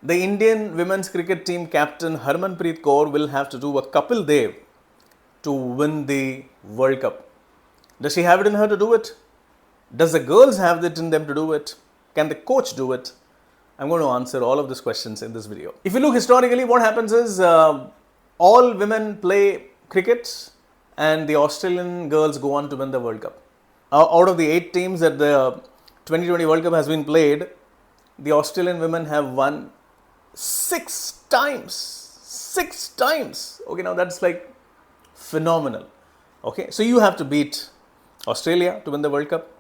The Indian women's cricket team captain Harmanpreet Kaur will have to do a Kapil Dev to win the World Cup. Does she have it in her to do it? Does the girls have it in them to do it? Can the coach do it? I'm going to answer all of these questions in this video. If you look historically, what happens is all women play cricket and the Australian girls go on to win the World Cup. Out of the 8 teams that the 2020 World Cup has been played, the Australian women have won 6 times. 6 times. Okay, now that's like phenomenal. Okay, so you have to beat Australia to win the World Cup,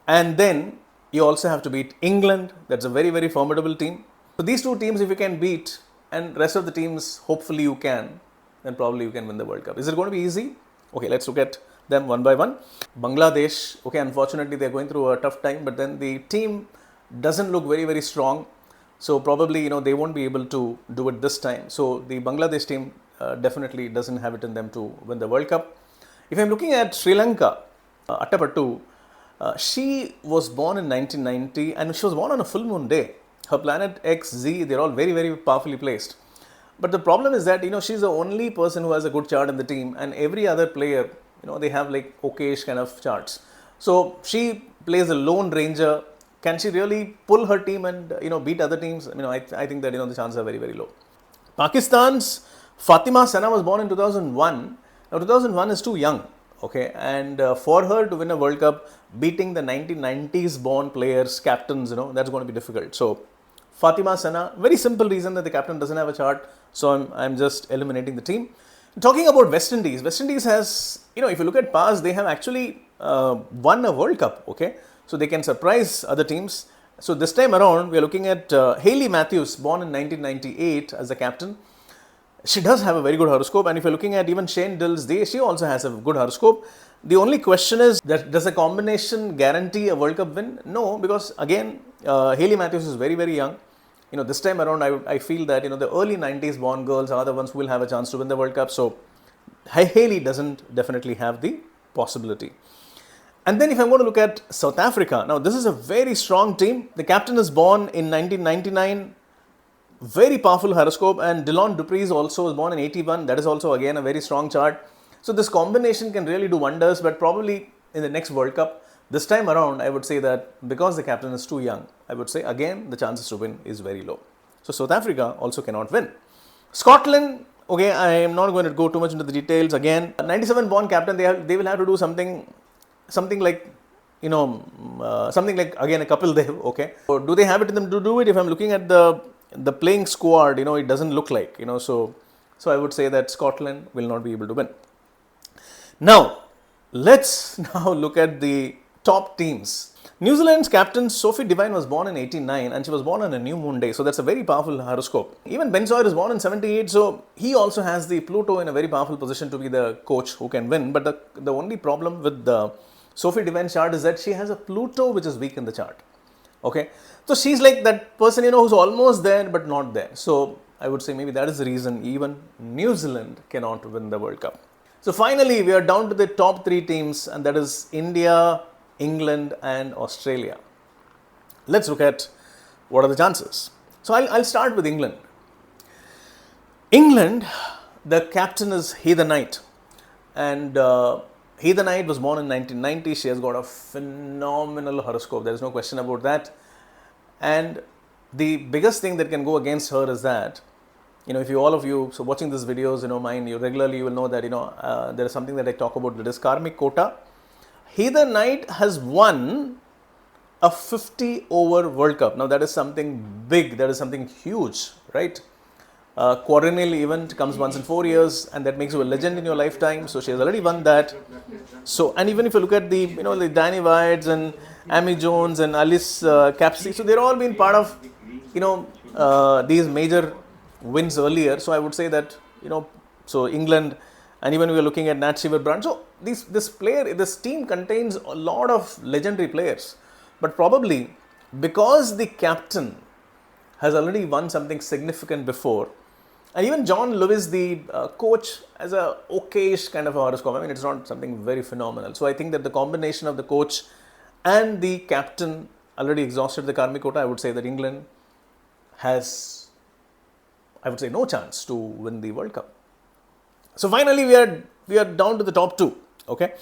and then you also have to beat England. That's a very, very formidable team. So these 2 teams, if you can beat, and rest of the teams, hopefully you can, then probably you can win the World Cup. Is it going to be easy? Okay, let's look at them one by one. Bangladesh, okay, unfortunately they're going through a tough time, but then the team doesn't look very, very strong. So probably, they won't be able to do it this time. So the Bangladesh team definitely doesn't have it in them to win the World Cup. If I'm looking at Sri Lanka, Attapattu, she was born in 1990 and she was born on a full moon day. Her planet X, Z, they're all very, very powerfully placed. But the problem is that, she's the only person who has a good chart in the team, and every other player, they have like okayish kind of charts. So she plays a lone ranger. Can she really pull her team and, beat other teams? I think that, the chances are very, very low. Pakistan's Fatima Sana was born in 2001. Now, 2001 is too young, okay? And for her to win a World Cup, beating the 1990s born players, captains, that's going to be difficult. So, Fatima Sana, very simple reason that the captain doesn't have a chart. So, I'm just eliminating the team. Talking about West Indies has, if you look at past, they have actually won a World Cup, okay? So they can surprise other teams. So this time around, we are looking at Hayley Matthews, born in 1998 as the captain. She does have a very good horoscope, and if you're looking at even Shane Dills, she also has a good horoscope. The only question is that does a combination guarantee a World Cup win? No, because again, Hayley Matthews is very, very young. This time around, I feel that, the early 90s born girls are the ones who will have a chance to win the World Cup. So Hayley doesn't definitely have the possibility. And then if I'm going to look at South Africa, now this is a very strong team. The captain is born in 1999, very powerful horoscope, and Dylan Dupreez also was born in 81. That is also again a very strong chart. So this combination can really do wonders, but probably in the next World Cup, this time around, I would say that because the captain is too young, I would say again the chances to win is very low. So South Africa also cannot win. Scotland, okay, I am not going to go too much into the details. Again, 97 born captain, they will have to do something like, something like again a Kapil Dev, okay. So do they have it in them to do it? If I'm looking at the playing squad, it doesn't look like, so I would say that Scotland will not be able to win. Now, let's now look at the top teams. New Zealand's captain Sophie Devine was born in 89 and she was born on a new moon day. So that's a very powerful horoscope. Even Ben Sawyer is born in 78. So he also has the Pluto in a very powerful position to be the coach who can win. But the only problem with the Sophie Devine's chart is that she has a Pluto which is weak in the chart. Okay. So she's like that person, who's almost there but not there. So I would say maybe that is the reason even New Zealand cannot win the World Cup. So finally, we are down to the top 3 teams, and that is India, England and Australia. Let's look at what are the chances. So I'll start with England. England, the captain is Heather Knight, and Heather Knight was born in 1990. She has got a phenomenal horoscope. There is no question about that. And the biggest thing that can go against her is that, if all of you, so watching these videos, mine, you regularly, you will know that, there is something that I talk about, that is karmic quota. Heather Knight has won a 50 over World Cup. Now that is something big, that is something huge, right? Quadrennial event comes once in 4 years, and that makes you a legend in your lifetime. So she has already won that. So, and even if you look at the, the Danny Whites and Amy Jones and Alice Capsey, so they're all been part of, these major wins earlier. So I would say that, so England, and even we are looking at Nat Shiver-Brand. So this team contains a lot of legendary players. But probably because the captain has already won something significant before, and even John Lewis, the coach, has a okayish kind of a horoscope. It's not something very phenomenal. So I think that the combination of the coach and the captain already exhausted the karmic quota. I would say that England has, I would say, no chance to win the World Cup. So finally, we are down to the top two. Okay,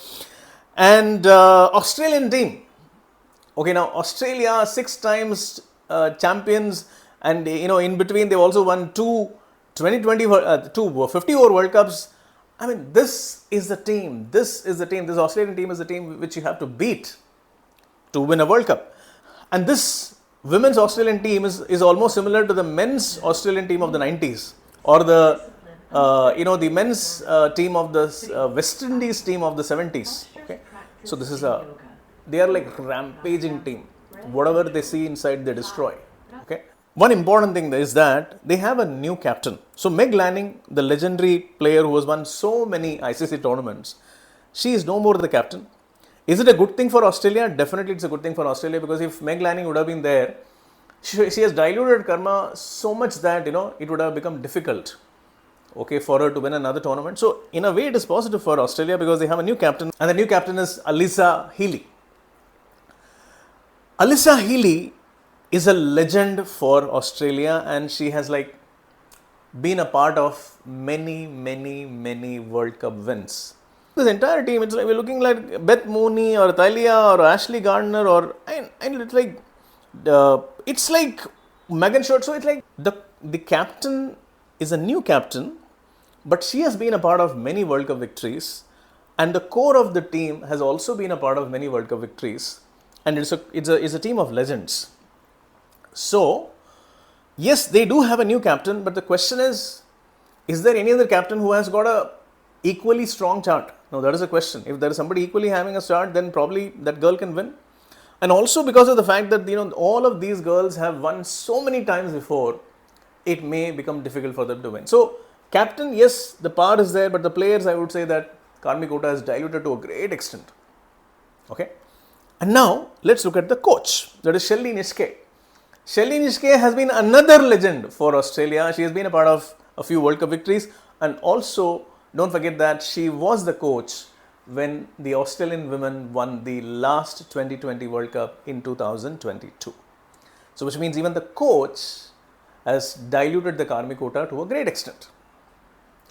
and Australian team. Okay, now Australia 6 times champions, and in between they've also won two 50 over World Cups. I mean, this is the team. This Australian team is the team which you have to beat to win a World Cup. And this women's Australian team is almost similar to the men's Australian team of the 90s, or the the men's team of the West Indies team of the 70s. Okay, so they are like rampaging team. Whatever they see inside, they destroy. Okay. One important thing is that they have a new captain. So Meg Lanning, the legendary player who has won so many ICC tournaments, she is no more the captain. Is it a good thing for Australia? Definitely it's a good thing for Australia, because if Meg Lanning would have been there, she has diluted karma so much that it would have become difficult, okay, for her to win another tournament. So in a way it is positive for Australia because they have a new captain, and the new captain is Alyssa Healy. Alyssa Healy is a legend for Australia, and she has been a part of many World Cup wins. This entire team, it's like we're looking like Beth Mooney or Thalia or Ashley Gardner, or and it's like Megan Short. So it's like the captain is a new captain, but she has been a part of many World Cup victories, and the core of the team has also been a part of many World Cup victories, and it's a team of legends. So, yes, they do have a new captain, but the question is there any other captain who has got a equally strong chart? No, that is a question. If there is somebody equally having a chart, then probably that girl can win. And also because of the fact that all of these girls have won so many times before, it may become difficult for them to win. So, captain, yes, the power is there, but the players, I would say that Karmik Ota has diluted to a great extent. Okay. And now, let's look at the coach. That is Shelley Nitschke. Shelley Nitschke has been another legend for Australia. She has been a part of a few World Cup victories, and also don't forget that she was the coach when the Australian women won the last 2020 World Cup in 2022. So which means even the coach has diluted the Karmik Ota to a great extent.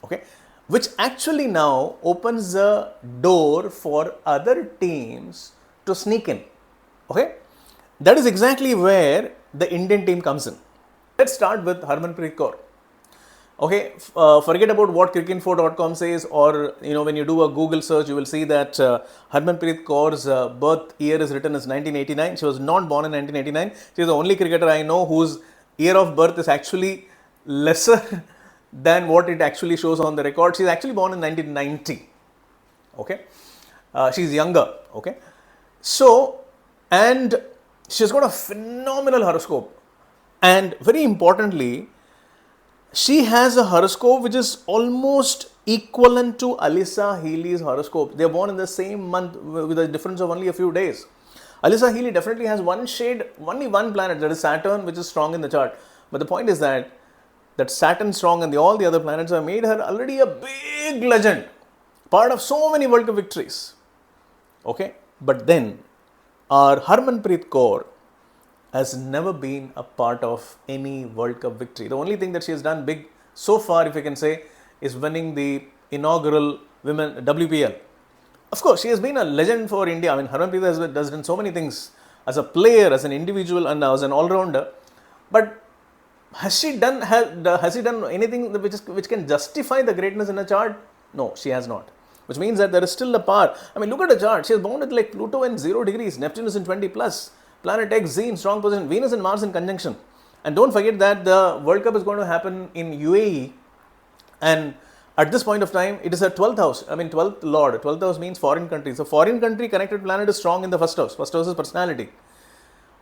Okay, which actually now opens the door for other teams to sneak in. Okay, that is exactly where the Indian team comes in. Let's start with Harmanpreet Kaur. Okay, forget about what cricinfo.com says, or when you do a Google search, you will see that Harmanpreet Kaur's birth year is written as 1989. She was not born in 1989. She is the only cricketer I know whose year of birth is actually lesser than what it actually shows on the record. She is actually born in 1990. Okay, she is younger. Okay, so, and she's got a phenomenal horoscope, and very importantly, she has a horoscope which is almost equivalent to Alyssa Healy's horoscope. They are born in the same month with a difference of only a few days. Alyssa Healy definitely has one shade, only one planet, that is Saturn, which is strong in the chart. But the point is that Saturn strong and all the other planets have made her already a big legend, part of so many World Cup victories. Okay, but then our Harmanpreet Kaur has never been a part of any World Cup victory. The only thing that she has done big so far, if you can say, is winning the inaugural Women WPL. Of course, she has been a legend for India. I mean, Harmanpreet has done so many things as a player, as an individual, and as an all-rounder. But has she done anything which can justify the greatness in a chart? No, she has not. Which means that there is still a power. I mean, look at the chart. She is born with like Pluto in 0 degrees, Neptune is in 20 plus, planet X, Z in strong position, Venus and Mars in conjunction. And don't forget that the World Cup is going to happen in UAE, and at this point of time, it is a 12th house. I mean, 12th Lord. 12th house means foreign country. So, foreign country connected planet is strong in the first house. First house is personality.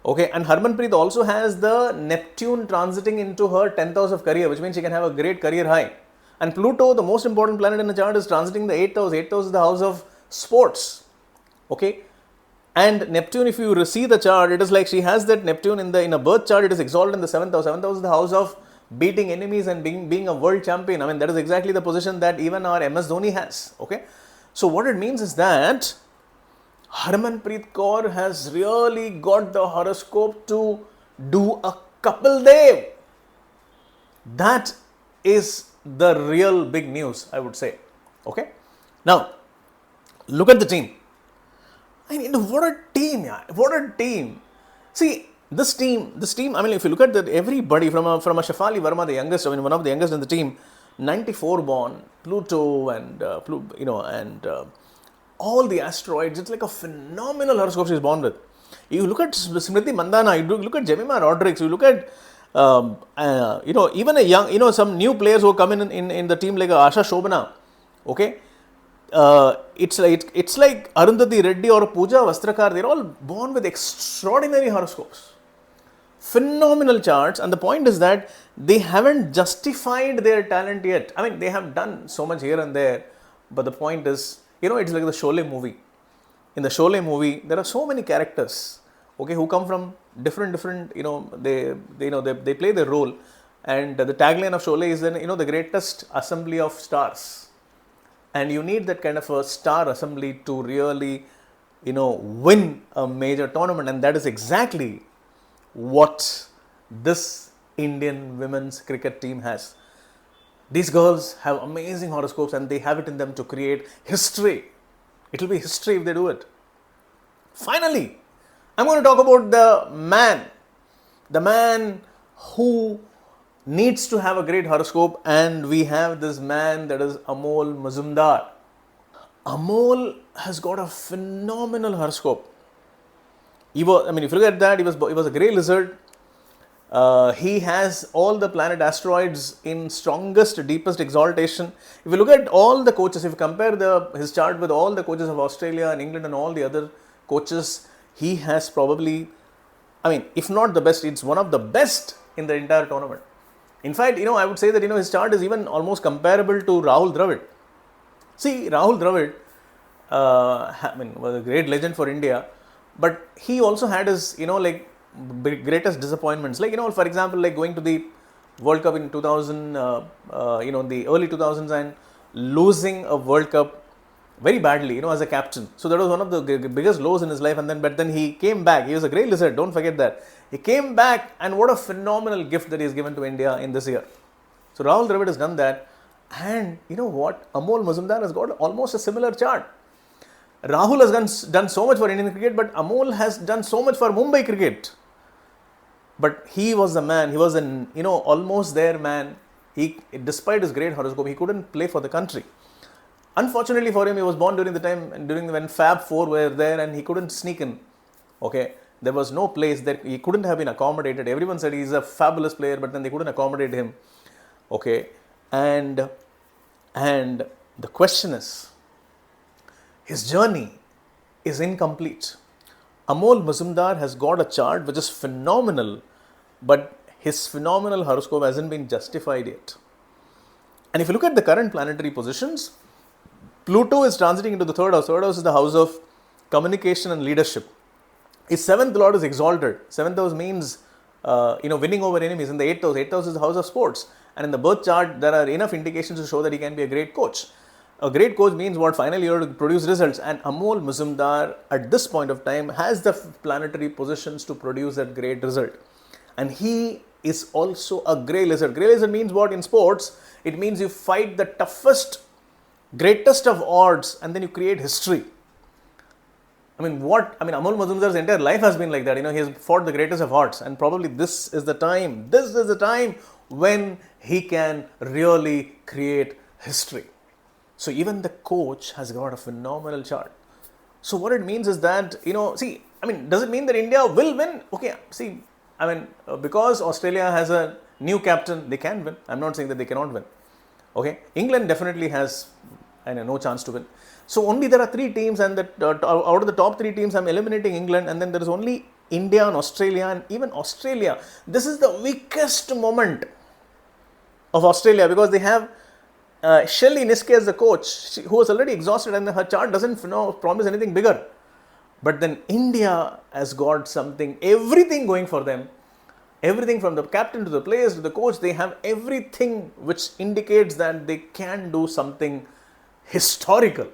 Okay, and Harmanpreet also has the Neptune transiting into her 10th house of career, which means she can have a great career high. And Pluto, the most important planet in the chart, is transiting the 8th house. 8th house is the house of sports. Okay, and Neptune, if you see the chart, it is like she has that Neptune in a birth chart. It is exalted in the 7th house. 7th house is the house of beating enemies and being a world champion. I mean, that is exactly the position that even our MS Dhoni has. Okay, so what it means is that Harmanpreet Kaur has really got the horoscope to do a Kapil Dev. That is the real big news, I would say. Okay. Now, look at the team. I mean, what a team, yeah. What a team. See, this team, I mean, if you look at that, everybody from a Shefali Verma, the youngest, I mean, one of the youngest in the team, 94 born, Pluto and, all the asteroids, it's like a phenomenal horoscope she's born with. You look at Smriti Mandana, you look at Jemima Rodrigues, you look at, even a young, some new players who come in the team like Asha Shobana, okay? It's like Arundhati Reddy or Pooja Vastrakar, they're all born with extraordinary horoscopes. Phenomenal charts, and the point is that they haven't justified their talent yet. I mean, they have done so much here and there, but the point is, it's like the Sholay movie. In the Sholay movie, there are so many characters, okay, who come from different, they play their role, and the tagline of Sholay is then, the greatest assembly of stars. And you need that kind of a star assembly to really, win a major tournament. And that is exactly what this Indian women's cricket team has. These girls have amazing horoscopes and they have it in them to create history. It will be history if they do it. Finally, I'm going to talk about the man who needs to have a great horoscope, and we have this man, that is Amol Mazumdar. Amol has got a phenomenal horoscope. If you look at that, he was a grey lizard. He has all the planet asteroids in strongest, deepest exaltation. If you look at all the coaches, if you compare his chart with all the coaches of Australia and England and all the other coaches, he has probably, if not the best, it's one of the best in the entire tournament. In fact, I would say that, his chart is even almost comparable to Rahul Dravid. See, Rahul Dravid, was a great legend for India, but he also had his, greatest disappointments. Like, for example, like going to the World Cup in 2000, the early 2000s, and losing a World Cup very badly, as a captain. So that was one of the biggest lows in his life. But then he came back. He was a grey lizard, don't forget that. He came back, and what a phenomenal gift that he has given to India in this year. So Rahul Dravid has done that. And you know what? Amol Mazumdar has got almost a similar chart. Rahul has done so much for Indian cricket, but Amol has done so much for Mumbai cricket. But he was the man. He was an, almost there man. Despite his great horoscope, he couldn't play for the country. Unfortunately for him, he was born during when Fab 4 were there, and he couldn't sneak in. Okay, there was no place that he couldn't have been accommodated. Everyone said he's a fabulous player, but then they couldn't accommodate him. Okay, and the question is, his journey is incomplete. Amol Mazumdar has got a chart which is phenomenal, but his phenomenal horoscope hasn't been justified yet. And if you look at the current planetary positions, Pluto is transiting into the third house. Third house is the house of communication and leadership. His seventh lord is exalted. Seventh house means, winning over enemies. In the eighth house is the house of sports. And in the birth chart, there are enough indications to show that he can be a great coach. A great coach means what? Finally, you have to produce results. And Amol Mazumdar, at this point of time, has the planetary positions to produce that great result. And he is also a grey lizard. Grey lizard means what in sports? It means you fight the toughest, greatest of odds, and then you create history. Amol Mazumdar's entire life has been like that. He has fought the greatest of odds, and probably this is the time when he can really create history. So even the coach has got a phenomenal chart. So what it means is that, does it mean that India will win? Okay, because Australia has a new captain, they can win. I'm not saying that they cannot win. Okay, England definitely has no chance to win. So only there are three teams, and out of the top three teams, I'm eliminating England, and then there is only India and Australia, and even Australia. This is the weakest moment of Australia because they have Shelley Niske as the coach, who was already exhausted, and her chart doesn't promise anything bigger. But then India has got everything going for them. Everything from the captain to the players to the coach, they have everything which indicates that they can do something historical.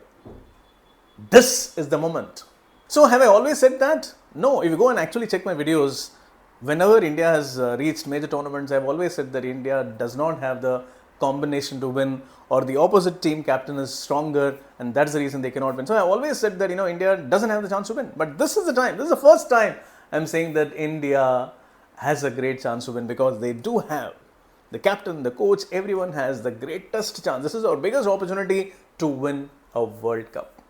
This is the moment. So have I always said that? No, if you go and actually check my videos, whenever India has reached major tournaments, I've always said that India does not have the combination to win, or the opposite team captain is stronger, and that's the reason they cannot win. So I've always said that India doesn't have the chance to win. But this is the time. This is the first time I'm saying that India has a great chance to win, because they do have the captain, the coach, everyone has the greatest chance. This is our biggest opportunity to win a World Cup.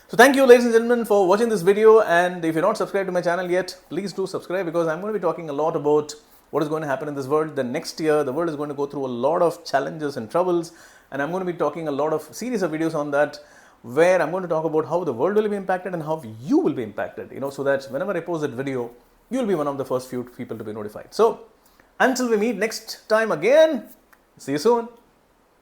So thank you, ladies and gentlemen, for watching this video, and if you're not subscribed to my channel yet, please do subscribe, because I'm going to be talking a lot about what is going to happen in this world. The next year, the world is going to go through a lot of challenges and troubles, and I'm going to be talking a lot of series of videos on that, where I'm going to talk about how the world will be impacted and how you will be impacted, so that whenever I post that video, you'll be one of the first few people to be notified. So until we meet next time again, see you soon.